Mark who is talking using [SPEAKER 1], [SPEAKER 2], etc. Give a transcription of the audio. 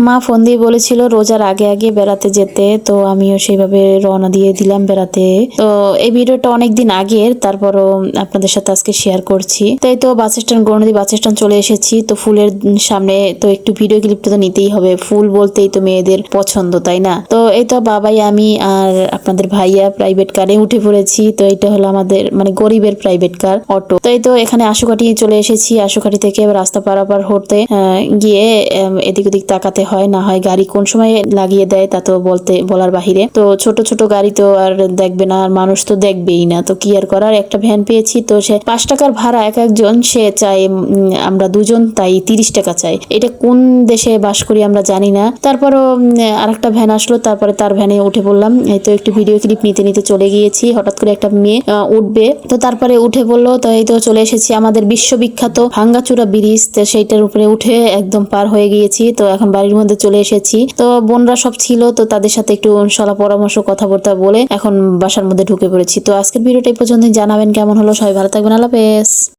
[SPEAKER 1] মা ফোন দিয়ে বলেছিল রোজার আগে আগে বেড়াতে যেতে, তো আমিও সেইভাবে রওনা দিয়ে দিলাম বেড়াতে। তো এই ভিডিওটা অনেকদিন আগের, তারপরও আপনাদের সাথে আজকে শেয়ার করছি। তাই তো bus stand, Gournadi bus stand চলে এসেছি। তো ফুলের সামনে তো একটু ভিডিও ক্লিপটা তো নিতেই হবে, ফুল বলতেই তো মেয়েদের পছন্দ, তাই না? তো এই তো বাবাই, আমি আর আপনাদের ভাইয়া প্রাইভেট কারে উঠে পড়েছি। তো এটা হলো আমাদের মানে গরিবের প্রাইভেট কার, অটো। তাই তো এখানে আশুকাঠি চলে এসেছি। আশুকাঠি থেকে এবার রাস্তা পারাপার হতে গিয়ে এদিক ওদিক তাকাতে হয়, না হয় গাড়ি কোন সময় লাগিয়ে দেয় তা তো বলার বাহিরে। তো ছোট ছোট গাড়ি তো আর দেখবে না, আর মানুষ তো দেখবেই না, তো কি আর করার। একটা ভ্যান পেয়েছি, তো সে 5 টাকার ভাড়া এক একজন, সে চাই আমরা দুজন, তাই 30 টাকা চাই। এটা কোন দেশে বাস করি আমরা জানি না। তারপরও আরেকটা ভ্যান আসলো, তারপরে তার ভ্যানে উঠে পড়লাম। এই তো একটু ভিডিও ক্লিপ নিতে নিতে চলে গিয়েছি। হঠাৎ করে একটা মেয়ে উঠবে, তো তারপরে উঠে পড়লো। তো এই তো চলে এসেছি আমাদের বিশ্ববিখ্যাত ভাঙ্গাচুরা ব্রিজ, তো সেইটার উপরে উঠে একদম পার হয়ে গিয়েছি। তো এখন বাড়ির মধ্যে চলে এসেছি। তো বোনরা সব ছিল, তো তাদের সাথে একটু সলা পরামর্শ কথাবার্তা বলে এখন বাসার মধ্যে ঢুকে পড়েছি। তো আজকের ভিডিওটা এই পর্যন্ত। জানাবেন কেমন হলো, সবাই ভালো থাকবেন, আল্লাহ হাফেজ।